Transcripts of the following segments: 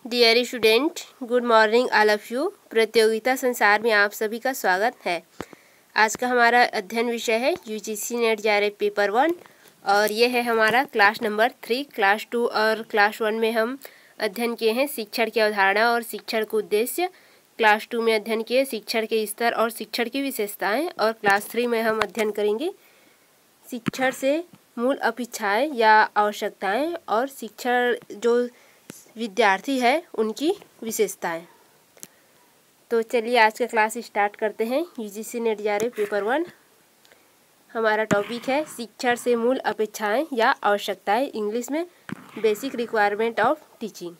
Dear student, good morning all of you. प्रतियोगिता संसार में आप सभी का स्वागत है। आज का हमारा अध्ययन विषय है यूजीसी नेट जेआरएफ पेपर 1 और ये है हमारा क्लास नंबर 3। क्लास 2 और क्लास 1 में हम अध्ययन किए हैं शिक्षण की अवधारणा और शिक्षण का उद्देश्य। क्लास 2 में अध्ययन किए शिक्षण के स्तर और शिक्षण की विशेषताएँ, और क्लास 3 में हम अध्ययन करेंगे शिक्षण से मूल अपेक्षाएँ या आवश्यकताएँ और शिक्षण जो विद्यार्थी है उनकी विशेषताएं। तो चलिए आज का क्लास स्टार्ट करते हैं। यूजीसी नेट जेआरएफ पेपर 1 हमारा टॉपिक है शिक्षण से मूल अपेक्षाएं या आवश्यकताएं, इंग्लिश में बेसिक रिक्वायरमेंट ऑफ टीचिंग।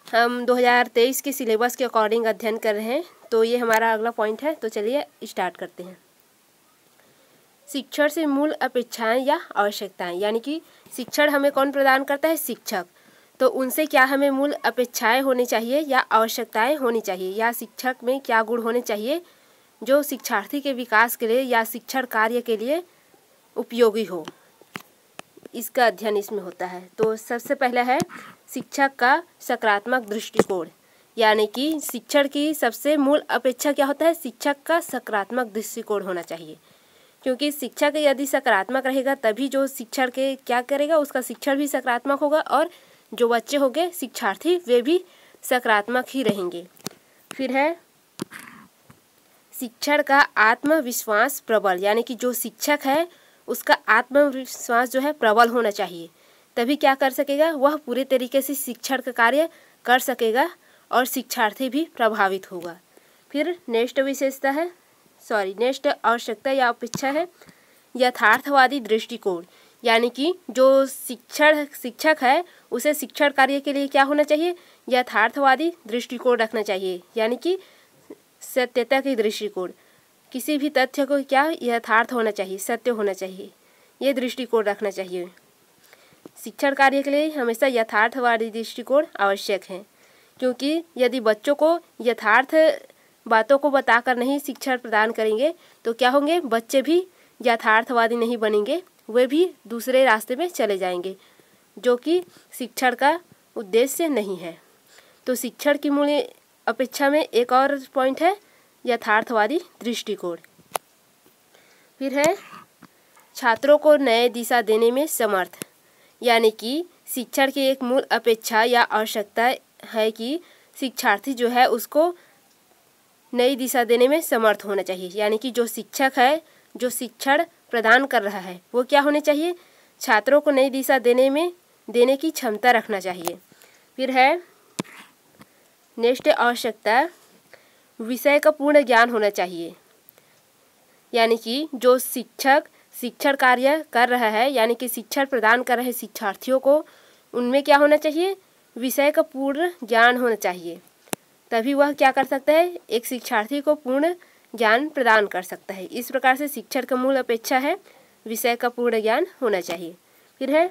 हम 2023 के सिलेबस के अकॉर्डिंग अध्ययन कर रहे हैं, तो ये हमारा अगला पॉइंट है। तो चलिए स्टार्ट करते हैं। शिक्षण से मूल अपेक्षाएं या आवश्यकताएं, यानी कि शिक्षण हमें कौन प्रदान करता है? शिक्षक। तो उनसे क्या हमें मूल अपेक्षाएं होनी चाहिए या आवश्यकताएं होनी चाहिए, या शिक्षक में क्या गुण होने चाहिए जो शिक्षार्थी के विकास के लिए या शिक्षण कार्य के लिए उपयोगी हो, इसका अध्ययन इसमें होता है। तो सबसे पहला है शिक्षक का सकारात्मक दृष्टिकोण, यानी कि शिक्षण की सबसे मूल अपेक्षा क्या होता है? शिक्षक का सकारात्मक दृष्टिकोण होना चाहिए, क्योंकि शिक्षक यदि सकारात्मक रहेगा तभी जो शिक्षण के क्या करेगा, उसका शिक्षण भी सकारात्मक होगा और जो बच्चे होंगे शिक्षार्थी वे भी सकारात्मक ही रहेंगे। फिर है शिक्षण का आत्मविश्वास प्रबल, यानी कि जो शिक्षक है उसका आत्मविश्वास जो है प्रबल होना चाहिए, तभी क्या कर सकेगा, वह पूरे तरीके से शिक्षण का कार्य कर सकेगा और शिक्षार्थी भी प्रभावित होगा। फिर नेक्स्ट आवश्यकता या अपेक्षा है यथार्थवादी दृष्टिकोण, यानी कि जो शिक्षक है उसे शिक्षण कार्य के लिए क्या होना चाहिए? यथार्थवादी दृष्टिकोण रखना चाहिए, यानी कि सत्यता की दृष्टिकोण। किसी भी तथ्य को क्या यथार्थ होना चाहिए, सत्य होना चाहिए, ये दृष्टिकोण रखना चाहिए। शिक्षण कार्य के लिए हमेशा यथार्थवादी दृष्टिकोण आवश्यक है, क्योंकि यदि बच्चों को यथार्थ बातों को बताकर नहीं शिक्षण प्रदान करेंगे तो क्या होंगे, बच्चे भी यथार्थवादी नहीं बनेंगे, वे भी दूसरे रास्ते में चले जाएंगे, जो कि शिक्षण का उद्देश्य नहीं है। तो शिक्षण की मूल अपेक्षा में एक और पॉइंट है यथार्थवादी दृष्टिकोण। फिर है छात्रों को नए दिशा देने में समर्थ, यानी कि शिक्षण की एक मूल अपेक्षा या आवश्यकता है कि शिक्षार्थी जो है उसको नई दिशा देने में समर्थ होना चाहिए, यानी कि जो शिक्षक है जो शिक्षण प्रदान कर रहा है वो क्या होने चाहिए? छात्रों को नई दिशा देने की क्षमता रखना चाहिए। फिर है नेक्स्ट आवश्यकता विषय का पूर्ण ज्ञान होना चाहिए, यानी कि जो शिक्षक शिक्षण कार्य कर रहा है, यानी कि शिक्षण प्रदान कर रहे शिक्षार्थियों को, उनमें क्या होना चाहिए? विषय का पूर्ण ज्ञान होना चाहिए, तभी वह क्या कर सकता है, एक शिक्षार्थी को पूर्ण ज्ञान प्रदान कर सकता है। इस प्रकार से शिक्षण का मूल अपेक्षा है विषय का पूर्ण ज्ञान होना चाहिए। फिर है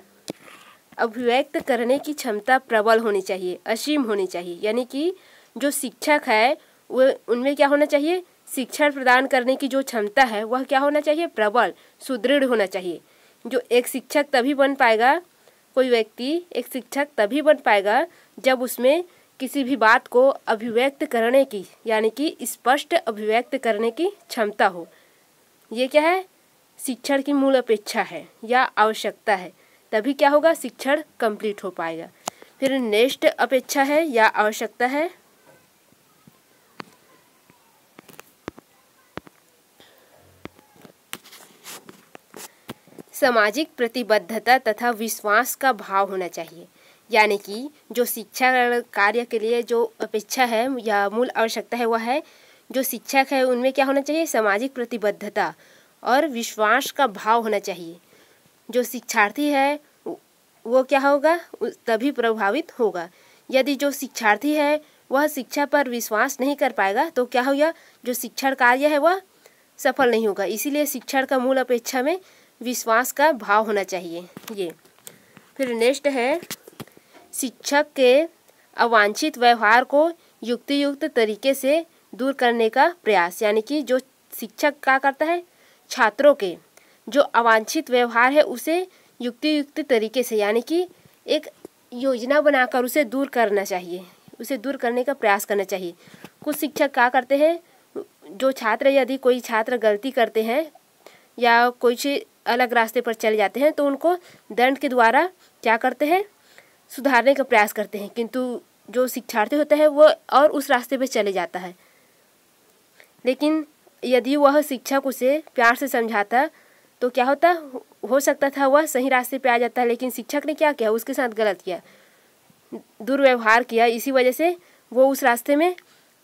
अभिव्यक्त करने की क्षमता प्रबल होनी चाहिए, असीम होनी चाहिए, यानी कि जो शिक्षक है वो उनमें क्या होना चाहिए? शिक्षण प्रदान करने की जो क्षमता है वह क्या होना चाहिए? प्रबल, सुदृढ़ होना चाहिए। जो एक शिक्षक तभी बन पाएगा, कोई व्यक्ति एक शिक्षक तभी बन पाएगा जब उसमें किसी भी बात को अभिव्यक्त करने की, यानी कि स्पष्ट अभिव्यक्त करने की क्षमता हो। ये क्या है? शिक्षण की मूल अपेक्षा है या आवश्यकता है, तभी क्या होगा? शिक्षण कंप्लीट हो पाएगा। फिर नेक्स्ट अपेक्षा है या आवश्यकता है सामाजिक प्रतिबद्धता तथा विश्वास का भाव होना चाहिए, यानी कि जो शिक्षा कार्य के लिए जो अपेक्षा है या मूल आवश्यकता है वह है जो शिक्षक है उनमें क्या होना चाहिए? सामाजिक प्रतिबद्धता और विश्वास का भाव होना चाहिए। जो शिक्षार्थी है वो क्या होगा? तभी प्रभावित होगा। यदि जो शिक्षार्थी है वह शिक्षा पर विश्वास नहीं कर पाएगा तो क्या होगा? जो शिक्षण कार्य है वह सफल नहीं होगा। इसीलिए शिक्षण का मूल अपेक्षा में विश्वास का भाव होना चाहिए ये। फिर नेक्स्ट है शिक्षक के अवांछित व्यवहार को युक्तियुक्त तरीके से दूर करने का प्रयास, यानी कि जो शिक्षक क्या करता है, छात्रों के जो अवांछित व्यवहार है उसे युक्तियुक्त तरीके से, यानी कि एक योजना बनाकर उसे दूर करना चाहिए, उसे दूर करने का प्रयास करना चाहिए। कुछ शिक्षक क्या करते हैं, जो छात्र यदि कोई छात्र गलती करते हैं या कुछ अलग रास्ते पर चले जाते हैं तो उनको दंड के द्वारा क्या करते हैं, सुधारने का प्रयास करते हैं, किंतु जो शिक्षार्थी होता है वो और उस रास्ते पर चले जाता है। लेकिन यदि वह शिक्षक उसे प्यार से समझाता तो क्या होता, हो सकता था वह सही रास्ते पे आ जाता है। लेकिन शिक्षक ने क्या किया, उसके साथ गलत किया, दुर्व्यवहार किया, इसी वजह से वो उस रास्ते में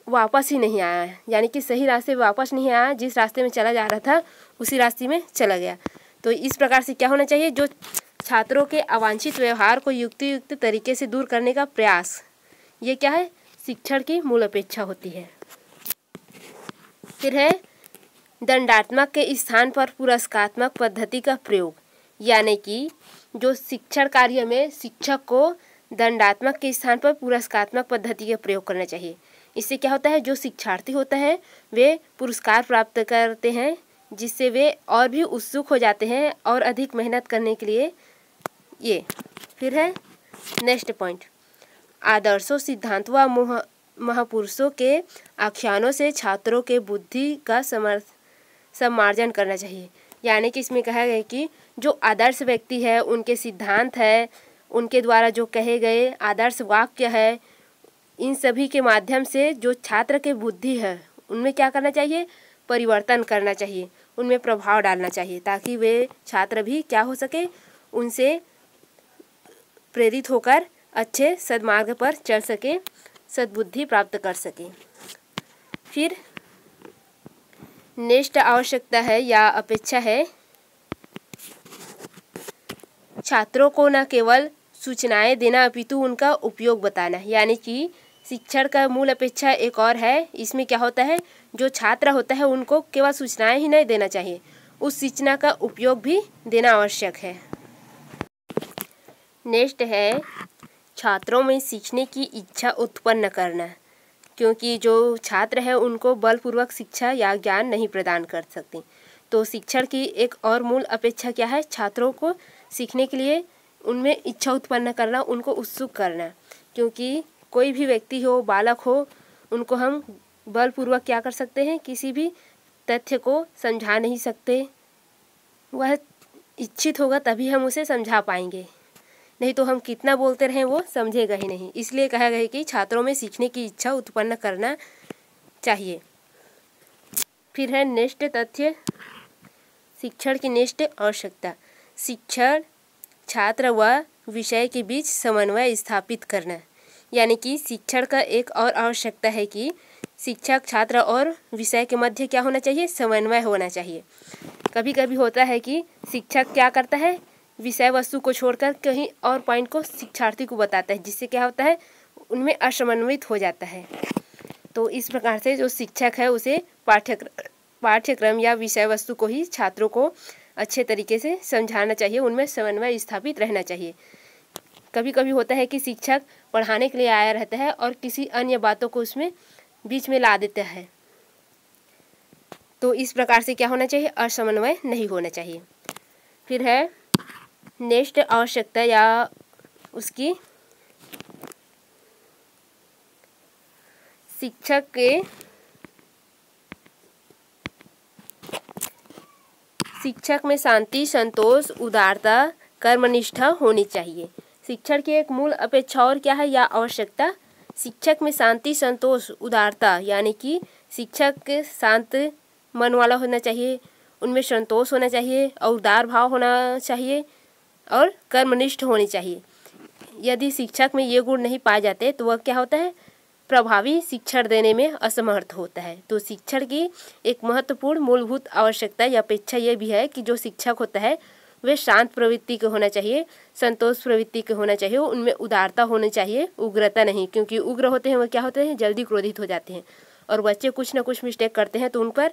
वापस ही नहीं आया, यानी कि सही रास्ते वापस नहीं आया, जिस रास्ते में चला जा रहा था उसी रास्ते में चला गया। तो इस प्रकार से क्या होना चाहिए, जो छात्रों के अवांछित व्यवहार को युक्त तरीके से दूर करने का प्रयास, ये क्या है, शिक्षण की मूल अपेक्षा होती है। फिर है दंडात्मक के स्थान पर पुरस्कारात्मक पद्धति का प्रयोग, यानी कि जो शिक्षण कार्य में शिक्षक को दंडात्मक के स्थान पर पुरस्कारात्मक पद्धति का प्रयोग करना चाहिए। इससे क्या होता है, जो शिक्षार्थी होता है वे पुरस्कार प्राप्त करते हैं, जिससे वे और भी उत्सुक हो जाते हैं और अधिक मेहनत करने के लिए। ये फिर है नेक्स्ट पॉइंट, आदर्शों, सिद्धांतों व महापुरुषों के आख्यानों से छात्रों के बुद्धि का सम्मार्जन करना चाहिए। यानी कि इसमें कहा गया कि जो आदर्श व्यक्ति है, उनके सिद्धांत है, उनके द्वारा जो कहे गए आदर्श वाक्य है, इन सभी के माध्यम से जो छात्र के बुद्धि है उनमें क्या करना चाहिए, परिवर्तन करना चाहिए, उनमें प्रभाव डालना चाहिए, ताकि वे छात्र भी क्या हो सके, उनसे प्रेरित होकर अच्छे सद्मार्ग पर चल सके, सद्बुद्धि प्राप्त कर सके। फिर नेक्स्ट आवश्यकता है या अपेक्षा है, छात्रों को न केवल सूचनाएं देना अपितु उनका उपयोग बताना। यानी कि शिक्षण का मूल अपेक्षा एक और है, इसमें क्या होता है, जो छात्र होता है उनको केवल सूचनाएं ही नहीं देना चाहिए, उस सूचना का उपयोग भी देना आवश्यक है। नेक्स्ट है छात्रों में सीखने की इच्छा उत्पन्न करना, क्योंकि जो छात्र है उनको बलपूर्वक शिक्षा या ज्ञान नहीं प्रदान कर सकते। तो शिक्षण की एक और मूल अपेक्षा क्या है, छात्रों को सीखने के लिए उनमें इच्छा उत्पन्न करना, उनको उत्सुक करना, क्योंकि कोई भी व्यक्ति हो, बालक हो, उनको हम बलपूर्वक क्या कर सकते हैं, किसी भी तथ्य को समझा नहीं सकते। वह इच्छित होगा तभी हम उसे समझा पाएंगे, नहीं तो हम कितना बोलते रहें वो समझेगा ही नहीं। इसलिए कहा गया है कि छात्रों में सीखने की इच्छा उत्पन्न करना चाहिए। फिर है नेक्स्ट तथ्य, शिक्षण की नेक्स्ट आवश्यकता, शिक्षण छात्र व विषय के बीच समन्वय स्थापित करना। यानी कि शिक्षण का एक और आवश्यकता है कि शिक्षक, छात्र और विषय के मध्य क्या होना चाहिए, समन्वय होना चाहिए। कभी कभी होता है कि शिक्षक क्या करता है, विषय वस्तु को छोड़कर कहीं और पॉइंट को शिक्षार्थी को बताता है, जिससे क्या होता है, उनमें असमन्वित हो जाता है। तो इस प्रकार से जो शिक्षक है उसे पाठ्यक्रम या विषय वस्तु को ही छात्रों को अच्छे तरीके से समझाना चाहिए, उनमें समन्वय स्थापित रहना चाहिए। कभी कभी होता है कि शिक्षक पढ़ाने के लिए आया रहता है और किसी अन्य बातों को उसमें बीच में ला देता है, तो इस प्रकार से क्या होना चाहिए, असमन्वय नहीं होना चाहिए। फिर है नेक्स्ट आवश्यकता या उसकी, शिक्षक में शांति, संतोष, उदारता, कर्मनिष्ठा होनी चाहिए। शिक्षण की एक मूल अपेक्षा और क्या है या आवश्यकता, शिक्षक में शांति, संतोष, उदारता, यानी कि शिक्षक शांत मन वाला होना चाहिए, उनमें संतोष होना चाहिए और उदार भाव होना चाहिए और कर्मनिष्ठ होनी चाहिए। यदि शिक्षक में ये गुण नहीं पाए जाते तो वह क्या होता है, प्रभावी शिक्षण देने में असमर्थ होता है। तो शिक्षण की एक महत्वपूर्ण मूलभूत आवश्यकता या अपेक्षा ये भी है कि जो शिक्षक होता है वे शांत प्रवृत्ति के होना चाहिए, संतोष प्रवृत्ति के होना चाहिए, उनमें उदारता होनी चाहिए, उग्रता नहीं, क्योंकि उग्र होते हैं वह क्या होते हैं, जल्दी क्रोधित हो जाते हैं। और बच्चे कुछ ना कुछ मिस्टेक करते हैं तो उन पर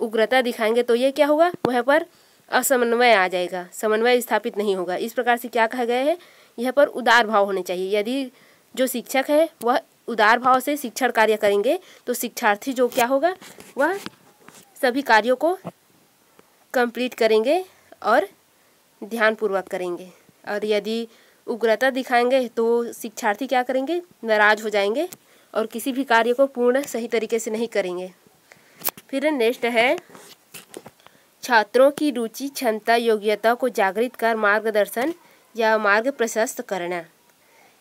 उग्रता दिखाएंगे तो ये क्या होगा, वहाँ पर असमन्वय आ जाएगा, समन्वय स्थापित नहीं होगा। इस प्रकार से क्या कहा गया है, यहाँ पर उदार भाव होने चाहिए। यदि जो शिक्षक है वह उदार भाव से शिक्षण कार्य करेंगे तो शिक्षार्थी जो क्या होगा, वह सभी कार्यों को कंप्लीट करेंगे और ध्यानपूर्वक करेंगे। और यदि उग्रता दिखाएंगे तो शिक्षार्थी क्या करेंगे, नाराज हो जाएंगे और किसी भी कार्य को पूर्ण सही तरीके से नहीं करेंगे। फिर नेक्स्ट है छात्रों की रुचि, क्षमता, योग्यता को जागृत कर मार्गदर्शन या मार्ग प्रशस्त करना।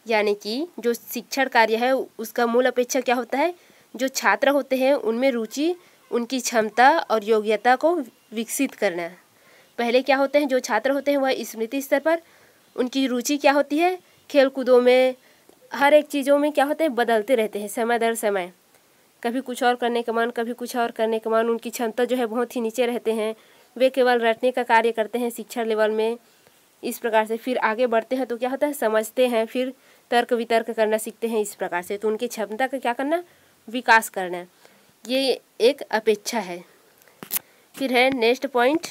यानी कि जो शिक्षण कार्य है उसका मूल अपेक्षा क्या होता है, जो छात्र होते हैं उनमें रुचि, उनकी क्षमता और योग्यता को विकसित करना। पहले क्या होते हैं, जो छात्र होते हैं वह स्मृति स्तर पर उनकी रुचि क्या होती है, खेल कूदों में, हर एक चीज़ों में क्या होते हैं, बदलते रहते हैं समय दर समय। कभी कुछ और करने का मन, कभी कुछ और करने का मन। उनकी क्षमता जो है बहुत ही नीचे रहते हैं, वे केवल रटने का कार्य करते हैं शिक्षण लेवल में। इस प्रकार से फिर आगे बढ़ते हैं तो क्या होता है, समझते हैं, फिर तर्क वितर्क करना सीखते हैं इस प्रकार से। तो उनकी क्षमता का क्या करना, विकास करना, ये एक अपेक्षा है। फिर है नेक्स्ट पॉइंट,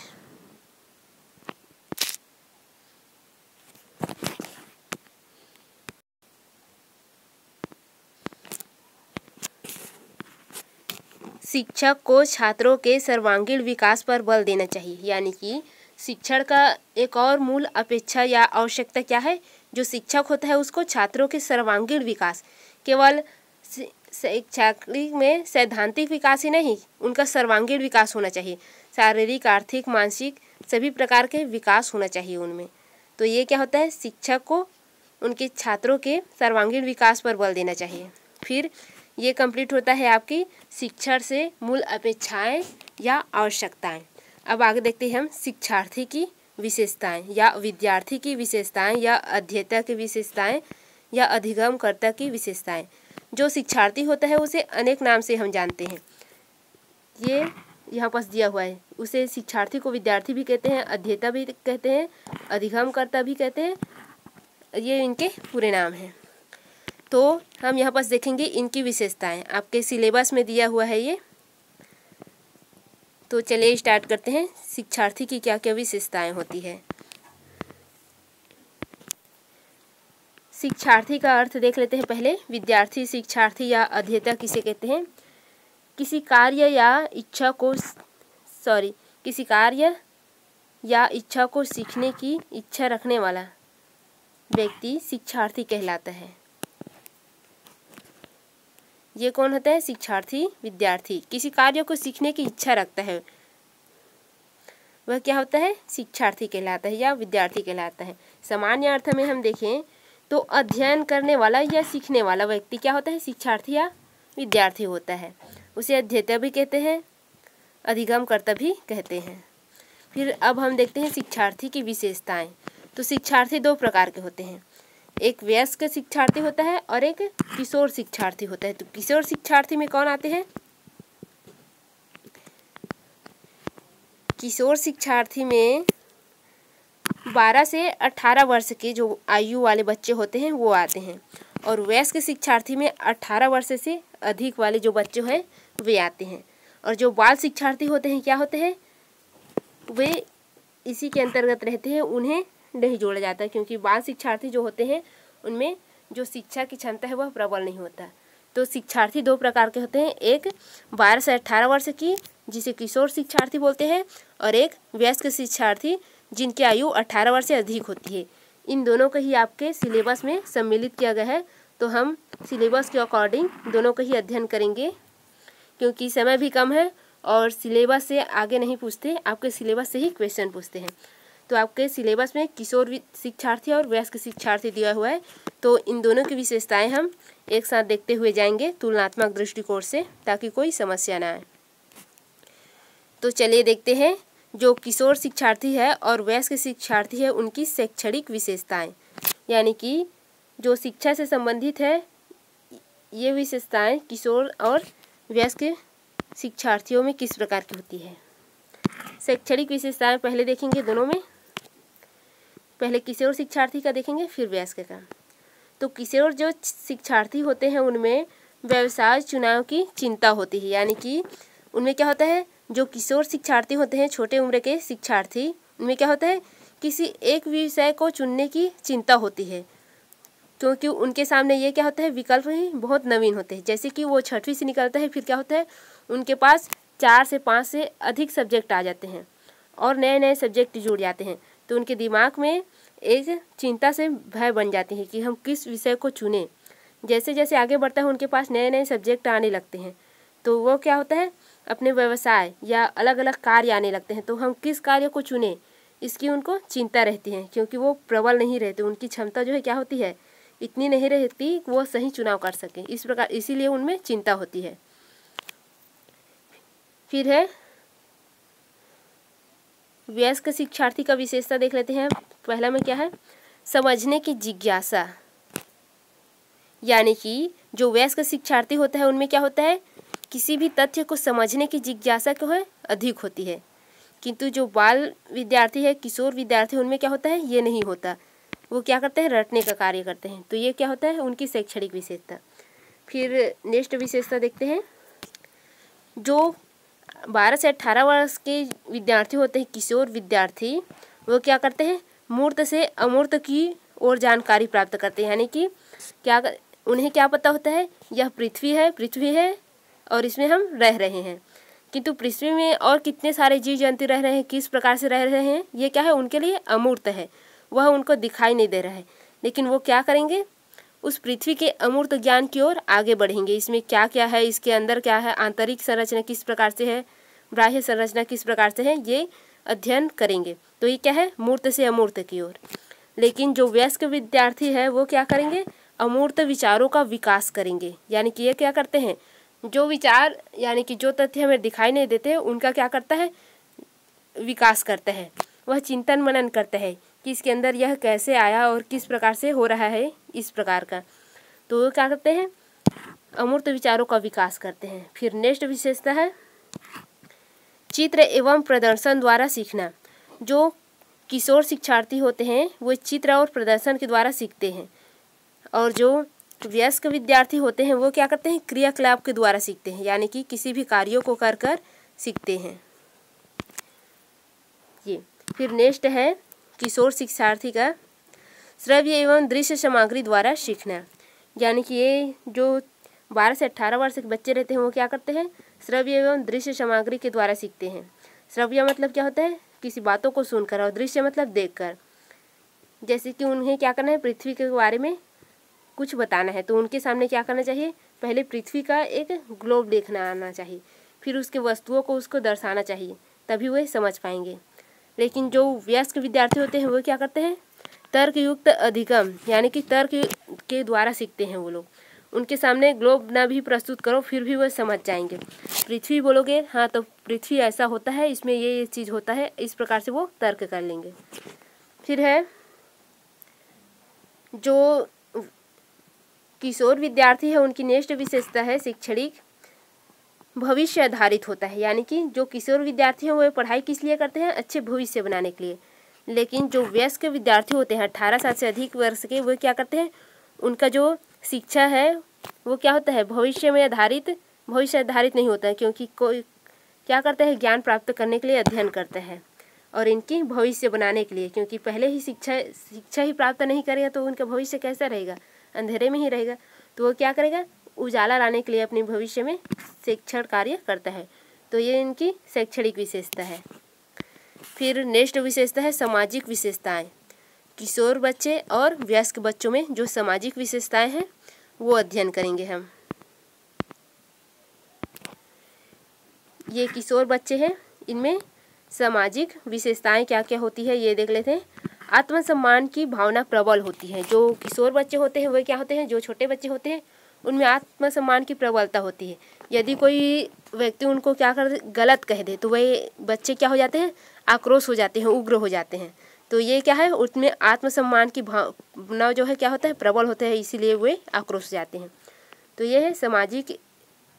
शिक्षक को छात्रों के सर्वांगीण विकास पर बल देना चाहिए। यानी कि शिक्षण का एक और मूल अपेक्षा या आवश्यकता क्या है, जो शिक्षक होता है उसको छात्रों के सर्वांगीण विकास, केवल शैक्षणिक में सैद्धांतिक विकास ही नहीं, उनका सर्वांगीण विकास होना चाहिए। शारीरिक, आर्थिक, मानसिक सभी प्रकार के विकास होना चाहिए उनमें। तो ये क्या होता है, शिक्षक को उनके छात्रों के सर्वांगीण विकास पर बल देना चाहिए। फिर ये कंप्लीट होता है आपकी शिक्षण से मूल अपेक्षाएं या आवश्यकताएं। अब आगे देखते हैं हम शिक्षार्थी की विशेषताएं या विद्यार्थी की विशेषताएं या अध्येता की विशेषताएं या अधिगमकर्ता की विशेषताएं। जो शिक्षार्थी होता है उसे अनेक नाम से हम जानते हैं, ये यहाँ पास दिया हुआ है। उसे शिक्षार्थी को विद्यार्थी भी कहते हैं, अध्येता भी कहते हैं, अधिगमकर्ता भी कहते हैं, ये इनके पूरे नाम हैं। तो हम यहाँ पास देखेंगे इनकी विशेषताएं, आपके सिलेबस में दिया हुआ है ये। तो चलिए स्टार्ट करते हैं, शिक्षार्थी की क्या क्या विशेषताएं होती है। शिक्षार्थी का अर्थ देख लेते हैं पहले। विद्यार्थी, शिक्षार्थी या अध्येता किसे कहते हैं, किसी कार्य या इच्छा को सीखने की इच्छा रखने वाला व्यक्ति शिक्षार्थी कहलाता है। ये कौन होता है, शिक्षार्थी। विद्यार्थी किसी कार्य को सीखने की इच्छा रखता है, वह क्या होता है, शिक्षार्थी कहलाता है या विद्यार्थी कहलाता है। सामान्य अर्थ में हम देखें तो अध्ययन करने वाला या सीखने वाला व्यक्ति क्या होता है, शिक्षार्थी या विद्यार्थी होता है। उसे अध्येता भी कहते हैं, अधिगमकर्ता भी कहते हैं। फिर अब हम देखते हैं शिक्षार्थी की विशेषताएं। तो शिक्षार्थी दो प्रकार के होते हैं, एक वयस्क शिक्षार्थी होता है और एक किशोर शिक्षार्थी होता है। तो किशोर शिक्षार्थी में कौन आते हैं, किशोर शिक्षार्थी में 12 से 18 वर्ष के जो आयु वाले बच्चे होते हैं वो आते हैं, और वयस्क शिक्षार्थी में 18 वर्ष से अधिक वाले जो बच्चे हैं वे आते हैं। और जो बाल शिक्षार्थी होते हैं क्या होते हैं, वे इसी के अंतर्गत रहते हैं, उन्हें नहीं जोड़ा जाता, क्योंकि बाल शिक्षार्थी जो होते हैं उनमें जो शिक्षा की क्षमता है वह प्रबल नहीं होता। तो शिक्षार्थी दो प्रकार के होते हैं, एक 12 से 18 वर्ष की जिसे किशोर शिक्षार्थी बोलते हैं, और एक वयस्क शिक्षार्थी जिनकी आयु 18 वर्ष से अधिक होती है। इन दोनों को ही आपके सिलेबस में सम्मिलित किया गया है, तो हम सिलेबस के अकॉर्डिंग दोनों का ही अध्ययन करेंगे, क्योंकि समय भी कम है और सिलेबस से आगे नहीं पूछते, आपके सिलेबस से ही क्वेश्चन पूछते हैं। तो आपके सिलेबस में किशोर शिक्षार्थी और वयस्क शिक्षार्थी दिया हुआ है, तो इन दोनों की विशेषताएं हम एक साथ देखते हुए जाएंगे तुलनात्मक दृष्टिकोण से, ताकि कोई समस्या ना आए। तो चलिए देखते हैं जो किशोर शिक्षार्थी है और वयस्क शिक्षार्थी है उनकी शैक्षणिक विशेषताएं, यानी कि जो शिक्षा से संबंधित है ये विशेषताएं किशोर और वयस्क शिक्षार्थियों में किस प्रकार की होती है। शैक्षणिक विशेषताएं पहले देखेंगे दोनों में, पहले किशोर शिक्षार्थी का देखेंगे फिर वयस्क का। तो किशोर जो शिक्षार्थी होते हैं उनमें व्यवसाय चुनाव की चिंता होती है, यानी कि उनमें क्या होता है, जो किशोर शिक्षार्थी होते हैं छोटे उम्र के शिक्षार्थी, उनमें क्या होता है, किसी एक विषय को चुनने की चिंता होती है, क्योंकि उनके सामने ये क्या होता है, विकल्प ही बहुत नवीन होते हैं। जैसे कि वो 6वीं से निकलता है, फिर क्या होता है, उनके पास 4 से 5 से अधिक सब्जेक्ट आ जाते हैं और नए नए सब्जेक्ट जुड़ जाते हैं। तो उनके दिमाग में एक चिंता से भय बन जाती हैं कि हम किस विषय को चुनें। जैसे जैसे आगे बढ़ता है उनके पास नए नए सब्जेक्ट आने लगते हैं, तो वो क्या होता है, अपने व्यवसाय या अलग अलग कार्य आने लगते हैं, तो हम किस कार्य को चुनें इसकी उनको चिंता रहती है, क्योंकि वो प्रबल नहीं रहते, उनकी क्षमता जो है क्या होती है, इतनी नहीं रहती कि वो सही चुनाव कर सकें। इस प्रकार इसीलिए उनमें चिंता होती है। फिर है वयस्क शिक्षार्थी का विशेषता देख लेते हैं। पहला में क्या है, समझने की जिज्ञासा, यानी कि जो वयस्क शिक्षार्थी होता है उनमें क्या होता है, किसी भी तथ्य को समझने की जिज्ञासा जो है अधिक होती है, किंतु जो बाल विद्यार्थी है, किशोर विद्यार्थी, उनमें क्या होता है, ये नहीं होता, वो क्या करते हैं, रटने का कार्य करते हैं। तो ये क्या होता है, उनकी शैक्षणिक विशेषता। फिर नेक्स्ट विशेषता देखते हैं, जो 12 से 18 वर्ष के विद्यार्थी होते हैं, किशोर विद्यार्थी, वो क्या करते हैं, मूर्त से अमूर्त की ओर जानकारी प्राप्त करते हैं, यानी कि उन्हें क्या पता होता है, यह पृथ्वी है और इसमें हम रह रहे हैं, किंतु पृथ्वी में और कितने सारे जीव जंतु रह रहे हैं, किस प्रकार से रह रहे हैं, ये क्या है, उनके लिए अमूर्त है, वह उनको दिखाई नहीं दे रहा है। लेकिन वो क्या करेंगे, उस पृथ्वी के अमूर्त ज्ञान की ओर आगे बढ़ेंगे। इसमें क्या क्या है, इसके अंदर क्या है, आंतरिक संरचना किस प्रकार से है, बाह्य संरचना किस प्रकार से है, ये अध्ययन करेंगे। तो ये क्या है, मूर्त से अमूर्त की ओर। लेकिन जो वयस्क विद्यार्थी है वो क्या करेंगे, अमूर्त विचारों का विकास करेंगे, यानी कि ये क्या करते हैं, जो विचार यानी कि जो तथ्य हमें दिखाई नहीं देते उनका क्या करता है, विकास करता है। वह चिंतन मनन करता है कि इसके अंदर यह कैसे आया और किस प्रकार से हो रहा है, इस प्रकार का। तो वो क्या करते हैं, अमूर्त विचारों का विकास करते हैं। फिर नेक्स्ट विशेषता है चित्र एवं प्रदर्शन द्वारा सीखना। जो किशोर शिक्षार्थी होते हैं वो चित्र और प्रदर्शन के द्वारा सीखते हैं, और जो वयस्क विद्यार्थी होते हैं वो क्या करते हैं, क्रियाकलाप के द्वारा सीखते हैं, यानी कि किसी भी कार्यों को कर कर सीखते हैं ये। फिर नेक्स्ट है किशोर शिक्षार्थी का श्रव्य एवं दृश्य सामग्री द्वारा सीखना, यानी कि ये जो 12 से 18 वर्ष के बच्चे रहते हैं वो क्या करते हैं, श्रव्य एवं दृश्य सामग्री के द्वारा सीखते हैं। श्रव्य मतलब क्या होता है, किसी बातों को सुनकर, और दृश्य मतलब देखकर। जैसे कि उन्हें क्या करना है, पृथ्वी के बारे में कुछ बताना है, तो उनके सामने क्या करना चाहिए, पहले पृथ्वी का एक ग्लोब देखना आना चाहिए, फिर उसके वस्तुओं को उसको दर्शाना चाहिए, तभी वे समझ पाएंगे। लेकिन जो वयस्क विद्यार्थी होते हैं वो क्या करते हैं, तर्कयुक्त अधिगम, यानी कि तर्क के द्वारा सीखते हैं वो लोग। उनके सामने ग्लोब ना भी प्रस्तुत करो फिर भी वो समझ जाएंगे। पृथ्वी बोलोगे, हाँ तो पृथ्वी ऐसा होता है, इसमें ये चीज़ होता है, इस प्रकार से वो तर्क कर लेंगे। फिर है जो किशोर विद्यार्थी है उनकी नेक्स्ट विशेषता है शैक्षणिक भविष्य आधारित होता है, यानी कि जो किशोर विद्यार्थी हैं वो पढ़ाई किस लिए करते हैं, अच्छे भविष्य बनाने के लिए। लेकिन जो वयस्क विद्यार्थी होते हैं 18 साल से अधिक वर्ष के, वो क्या करते हैं, उनका जो शिक्षा है वो क्या होता है, भविष्य आधारित नहीं होता है, क्योंकि कोई क्या करता है, ज्ञान प्राप्त करने के लिए अध्ययन करता है और इनकी भविष्य बनाने के लिए, क्योंकि पहले ही शिक्षा ही प्राप्त नहीं करेगा तो उनका भविष्य कैसा रहेगा, अंधेरे में ही रहेगा। तो वो क्या करेगा, उजाला लाने के लिए अपने भविष्य में शिक्षण कार्य करता है। तो ये इनकी शैक्षणिक विशेषता है। फिर नेक्स्ट विशेषता है सामाजिक विशेषताएं। किशोर बच्चे और वयस्क बच्चों में जो सामाजिक विशेषताएं हैं वो अध्ययन करेंगे हम। ये किशोर बच्चे हैं, इनमें सामाजिक विशेषताएं क्या क्या होती है ये देख लेते हैं। आत्मसम्मान की भावना प्रबल होती है। जो किशोर बच्चे होते हैं वो क्या होते हैं, जो छोटे बच्चे होते हैं उनमें आत्मसम्मान की प्रबलता होती है। यदि कोई व्यक्ति उनको क्या कर गलत कह दे तो वह बच्चे क्या हो जाते हैं, आक्रोश हो जाते हैं, उग्र हो जाते हैं। तो ये क्या है, उसमें आत्मसम्मान की भावना जो है क्या होता है, प्रबल होता है, इसीलिए वे आक्रोश हो जाते हैं। तो ये है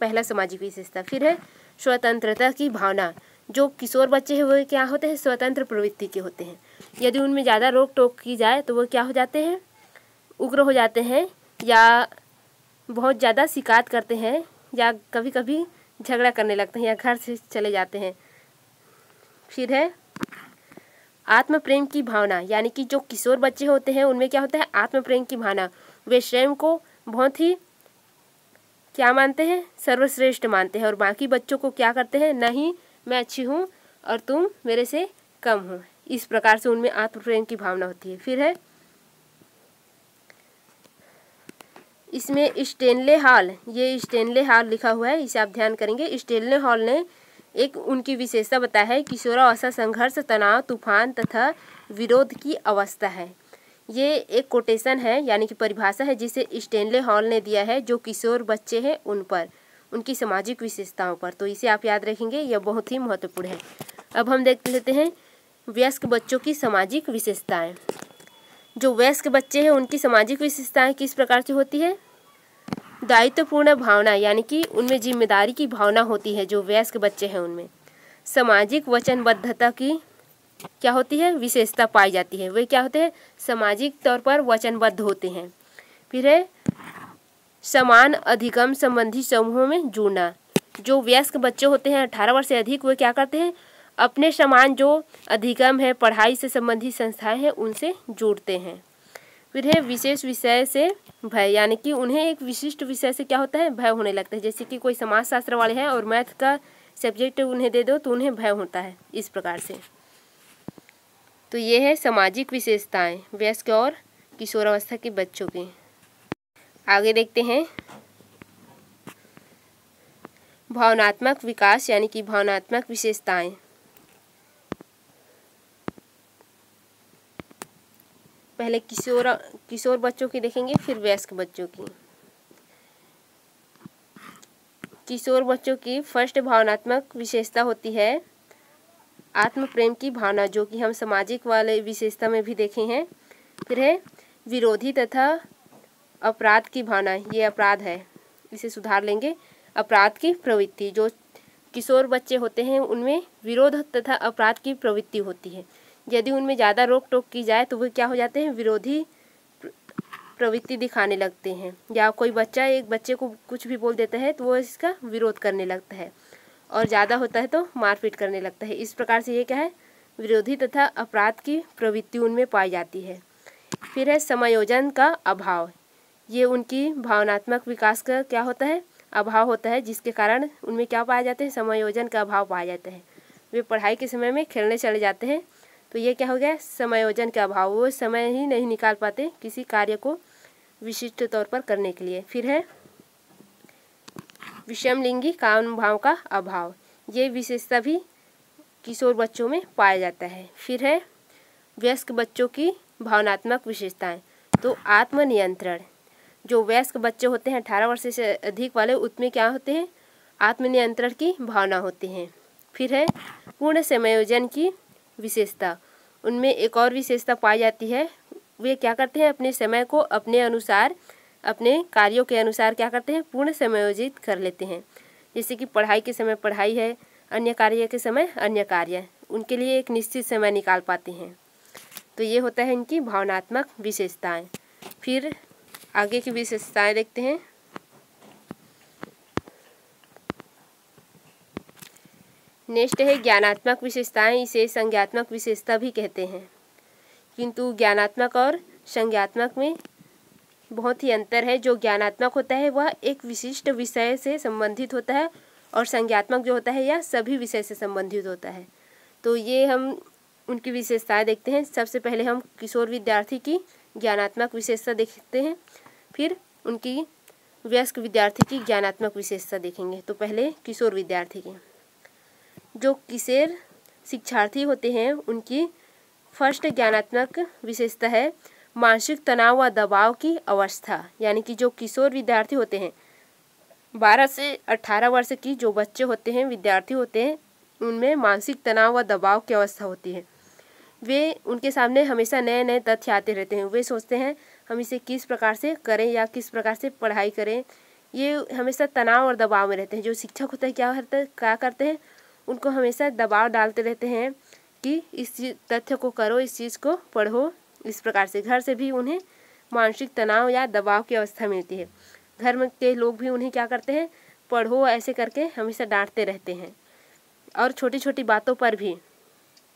पहला सामाजिक विशेषता। फिर है स्वतंत्रता की भावना। जो किशोर बच्चे हैं वो क्या होते हैं, स्वतंत्र प्रवृत्ति के होते हैं। यदि उनमें ज़्यादा रोक टोक की जाए तो वो क्या हो जाते हैं, उग्र हो जाते हैं, या बहुत ज़्यादा शिकायत करते हैं, या कभी कभी झगड़ा करने लगते हैं, या घर से चले जाते हैं। फिर है आत्म प्रेम की भावना, यानी कि जो किशोर बच्चे होते हैं उनमें क्या होता है, आत्म प्रेम की भावना। वे स्वयं को बहुत ही क्या मानते हैं, सर्वश्रेष्ठ मानते हैं, और बाकी बच्चों को क्या करते हैं, नहीं मैं अच्छी हूँ और तुम मेरे से कम हो, इस प्रकार से उनमें आत्म प्रेम की भावना होती है। फिर है इसमें स्टेनले हॉल, ये स्टेनले हॉल लिखा हुआ है, इसे आप ध्यान करेंगे। स्टेनले हॉल ने एक उनकी विशेषता बताया है, किशोरावस्था संघर्ष, तनाव, तूफान तथा विरोध की अवस्था है। ये एक कोटेशन है यानी कि परिभाषा है जिसे स्टेनले हॉल ने दिया है जो किशोर बच्चे हैं उन पर, उनकी सामाजिक विशेषताओं पर। तो इसे आप याद रखेंगे, यह बहुत ही महत्वपूर्ण है। अब हम देख लेते हैं वयस्क बच्चों की सामाजिक विशेषताएं। जो वयस्क बच्चे हैं उनकी सामाजिक विशेषताएं किस प्रकार से होती है? दायित्वपूर्ण भावना, यानी कि उनमें जिम्मेदारी की भावना होती है। जो वयस्क बच्चे हैं उनमें सामाजिक वचनबद्धता की क्या होती है? विशेषता पाई जाती है। वे क्या होते हैं? सामाजिक तौर पर वचनबद्ध होते हैं। फिर है समान अधिगम संबंधी समूहों में जुड़ना। जो वयस्क बच्चे होते हैं 18 वर्ष से अधिक, वे क्या करते हैं? अपने समान जो अधिगम है, पढ़ाई से संबंधित संस्थाएं हैं, उनसे जुड़ते हैं। फिर है विशेष विषय से भय, यानी कि उन्हें एक विशिष्ट विषय से क्या होता है? भय होने लगता है। जैसे कि कोई समाजशास्त्र वाले हैं और मैथ का सब्जेक्ट उन्हें दे दो तो उन्हें भय होता है, इस प्रकार से। तो ये है सामाजिक विशेषताएं वयस्क और किशोरावस्था के बच्चों की। आगे देखते हैं भावनात्मक विकास, यानी कि भावनात्मक विशेषताएं। पहले किशोर बच्चों की देखेंगे, फिर वयस्क बच्चों की। किशोर बच्चों की फर्स्ट भावनात्मक विशेषता होती है आत्म प्रेम की भावना, जो कि हम सामाजिक वाले विशेषता में भी देखे हैं। फिर है विरोधी तथा अपराध की भावना, ये अपराध है, इसे सुधार लेंगे। अपराध की प्रवृत्ति, जो किशोर बच्चे होते हैं उनमें विरोध तथा अपराध की प्रवृत्ति होती है। यदि उनमें ज़्यादा रोक टोक की जाए तो वे क्या हो जाते हैं? विरोधी प्रवृत्ति दिखाने लगते हैं। या कोई बच्चा एक बच्चे को कुछ भी बोल देता है तो वो इसका विरोध करने लगता है, और ज़्यादा होता है तो मारपीट करने लगता है। इस प्रकार से ये क्या है? विरोधी तथा अपराध की प्रवृत्ति उनमें पाई जाती है। फिर है समायोजन का अभाव, ये उनकी भावनात्मक विकास का क्या होता है? अभाव होता है, जिसके कारण उनमें क्या पाया जाता है? समायोजन का अभाव पाया जाता है। वे पढ़ाई के समय में खेलने चले जाते हैं, तो ये क्या हो गया? समायोजन का अभाव, वो समय ही नहीं निकाल पाते किसी कार्य को विशिष्ट तौर पर करने के लिए। फिर है विषमलिंगी काम भाव का अभाव, ये विशेषता भी किशोर बच्चों में पाया जाता है। फिर है वयस्क बच्चों की भावनात्मक विशेषताएं। तो आत्मनियंत्रण, जो वयस्क बच्चे होते हैं 18 वर्ष से अधिक वाले, उसमें क्या होते हैं? आत्मनियंत्रण की भावना होती है। फिर है पूर्ण समायोजन की विशेषता, उनमें एक और विशेषता पाई जाती है। वे क्या करते हैं? अपने समय को अपने अनुसार, अपने कार्यों के अनुसार क्या करते हैं? पूर्ण समायोजित कर लेते हैं। जैसे कि पढ़ाई के समय पढ़ाई है, अन्य कार्य के समय अन्य कार्य, उनके लिए एक निश्चित समय निकाल पाते हैं। तो ये होता है इनकी भावनात्मक विशेषताएं। फिर आगे की विशेषताएं देखते हैं। नेक्स्ट है ज्ञानात्मक विशेषताएं, इसे संज्ञात्मक विशेषता भी कहते हैं, किंतु ज्ञानात्मक और संज्ञात्मक में बहुत ही अंतर है। जो ज्ञानात्मक होता है वह एक विशिष्ट विषय से संबंधित होता है, और संज्ञात्मक जो होता है यह सभी विषय से संबंधित होता है। तो ये हम उनकी विशेषताएं देखते हैं। सबसे पहले हम किशोर विद्यार्थी की ज्ञानात्मक विशेषता देखते हैं, फिर उनकी वयस्क विद्यार्थी की ज्ञानात्मक विशेषता देखेंगे। तो पहले किशोर विद्यार्थी की, जो किशोर शिक्षार्थी होते हैं उनकी फर्स्ट ज्ञानात्मक विशेषता है मानसिक तनाव व दबाव की अवस्था, यानी कि जो किशोर विद्यार्थी होते हैं 12 से 18 वर्ष की जो बच्चे होते हैं, विद्यार्थी होते हैं, उनमें मानसिक तनाव व दबाव की अवस्था होती है। वे उनके सामने हमेशा नए नए तथ्य आते रहते हैं। वे सोचते हैं हम इसे किस प्रकार से करें या किस प्रकार से पढ़ाई करें। ये हमेशा तनाव और दबाव में रहते हैं। जो शिक्षक होता है क्या करते हैं? उनको हमेशा दबाव डालते रहते हैं कि इस तथ्य को करो, इस चीज़ को पढ़ो। इस प्रकार से घर से भी उन्हें मानसिक तनाव या दबाव की अवस्था मिलती है। घर में के लोग भी उन्हें क्या करते हैं? पढ़ो ऐसे करके हमेशा डांटते रहते हैं, और छोटी छोटी बातों पर भी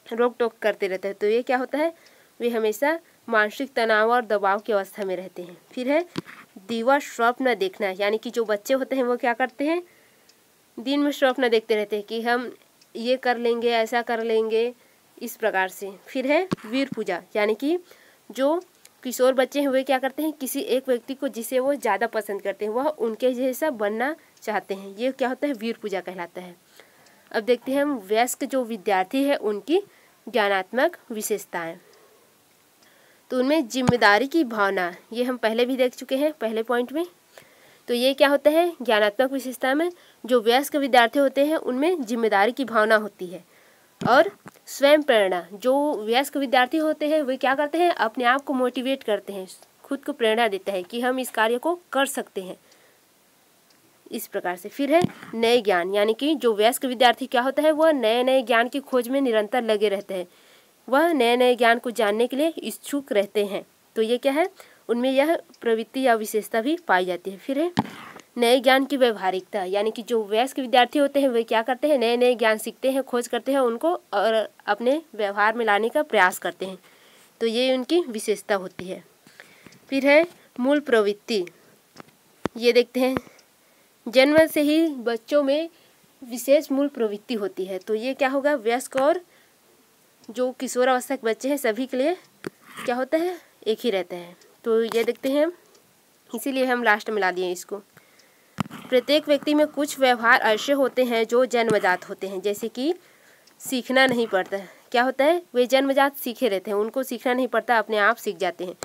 रोक टोक करते रहते हैं। तो ये क्या होता है? वे हमेशा मानसिक तनाव और दबाव की अवस्था में रहते हैं। फिर है दिवस स्वप्न देखना, यानी कि जो बच्चे होते हैं वो क्या करते हैं? दिन में स्वप्न देखते रहते हैं कि हम ये कर लेंगे, ऐसा कर लेंगे, इस प्रकार से। फिर है वीर पूजा, यानी कि जो किशोर बच्चे हैं वे क्या करते हैं, किसी एक व्यक्ति को जिसे वो ज़्यादा पसंद करते हैं, वह उनके जैसा बनना चाहते हैं, ये क्या होता है, वीर पूजा कहलाता है। अब देखते हैं हम वयस्क जो विद्यार्थी है उनकी ज्ञानात्मक विशेषताएं। तो उनमें जिम्मेदारी की भावना, ये हम पहले भी देख चुके हैं पहले पॉइंट में। तो ये क्या होता है, ज्ञानात्मक विशेषता में जो वयस्क विद्यार्थी होते हैं उनमें जिम्मेदारी की भावना होती है। और स्वयं प्रेरणा, जो वयस्क विद्यार्थी होते हैं वे क्या करते हैं, अपने आप को मोटिवेट करते हैं, खुद को प्रेरणा देता है कि हम इस कार्य को कर सकते हैं, इस प्रकार से। फिर है नए ज्ञान, यानी कि जो वयस्क विद्यार्थी क्या होता है, वह नए नए ज्ञान की खोज में निरंतर लगे रहते हैं, वह नए नए ज्ञान को जानने के लिए इच्छुक रहते हैं। तो ये क्या है, उनमें यह प्रवृत्ति या विशेषता भी पाई जाती है। फिर है नए ज्ञान की व्यवहारिकता, यानी कि जो वयस्क विद्यार्थी होते हैं वे क्या करते हैं, नए नए ज्ञान सीखते हैं, खोज करते हैं उनको और अपने व्यवहार में लाने का प्रयास करते हैं। तो ये उनकी विशेषता होती है। फिर है मूल प्रवृत्ति, ये देखते हैं जन्म से ही बच्चों में विशेष मूल प्रवृत्ति होती है। तो ये क्या होगा, वयस्क और जो किशोर अवस्था के बच्चे हैं सभी के लिए क्या होता है, एक ही रहता है। तो ये देखते हैं, इसीलिए हम लास्ट में ला दिए इसको। प्रत्येक व्यक्ति में कुछ व्यवहार ऐसे होते हैं जो जन्मजात होते हैं, जैसे कि सीखना नहीं पड़ता, क्या होता है, वे जन्मजात सीखे रहते हैं, उनको सीखना नहीं पड़ता, अपने आप सीख जाते हैं।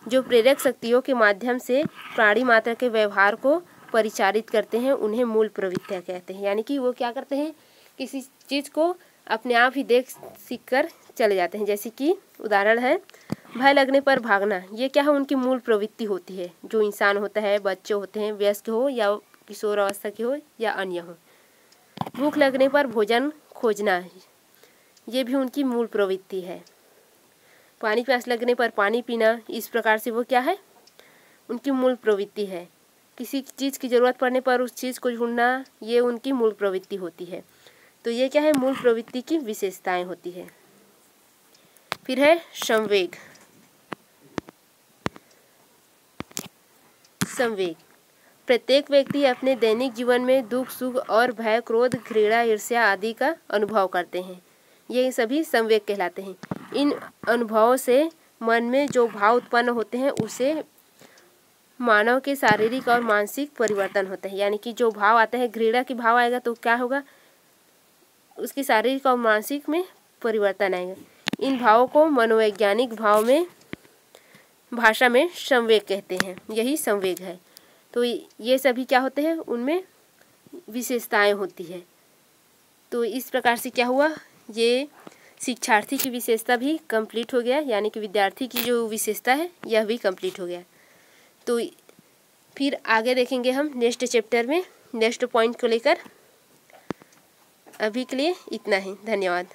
जो प्रेरक शक्तियों के माध्यम से प्राणी मात्र के व्यवहार को परिचालित करते हैं उन्हें मूल प्रवृत्तियाँ कहते हैं। यानी कि वो क्या करते हैं, किसी चीज़ को अपने आप ही देख सीख कर चले जाते हैं। जैसे कि उदाहरण है भय लगने पर भागना, ये क्या है, उनकी मूल प्रवृत्ति होती है। जो इंसान होता है, बच्चे होते हैं, वयस्क हो या किशोर अवस्था के हो या अन्य हो। भूख लगने पर भोजन खोजना, ये भी उनकी मूल प्रवृत्ति है। पानी प्यास लगने पर पानी पीना, इस प्रकार से वो क्या है, उनकी मूल प्रवृत्ति है। किसी चीज़ की ज़रूरत पड़ने पर उस चीज़ को ढूंढना, ये उनकी मूल प्रवृत्ति होती है। तो ये क्या है, मूल प्रवृत्ति की विशेषताएं होती है। फिर है संवेग। संवेग, प्रत्येक व्यक्ति अपने दैनिक जीवन में दुख सुख और भय, क्रोध, घृणा, ईर्ष्या आदि का अनुभव करते हैं, ये सभी संवेग कहलाते हैं। इन अनुभवों से मन में जो भाव उत्पन्न होते हैं उसे मानव के शारीरिक और मानसिक परिवर्तन होते हैं। यानी कि जो भाव आता है, घृणा की भाव आएगा तो क्या होगा, उसकी शारीरिक और मानसिक में परिवर्तन आएगा। इन भावों को मनोवैज्ञानिक भाव में भाषा में संवेग कहते हैं, यही संवेग है। तो ये सभी क्या होते हैं, उनमें विशेषताएं होती है। तो इस प्रकार से क्या हुआ, ये शिक्षार्थी की विशेषता भी कंप्लीट हो गया, यानी कि विद्यार्थी की जो विशेषता है यह भी कंप्लीट हो गया। तो फिर आगे देखेंगे हम नेक्स्ट चैप्टर में नेक्स्ट पॉइंट को लेकर। अभी के लिए इतना ही, धन्यवाद।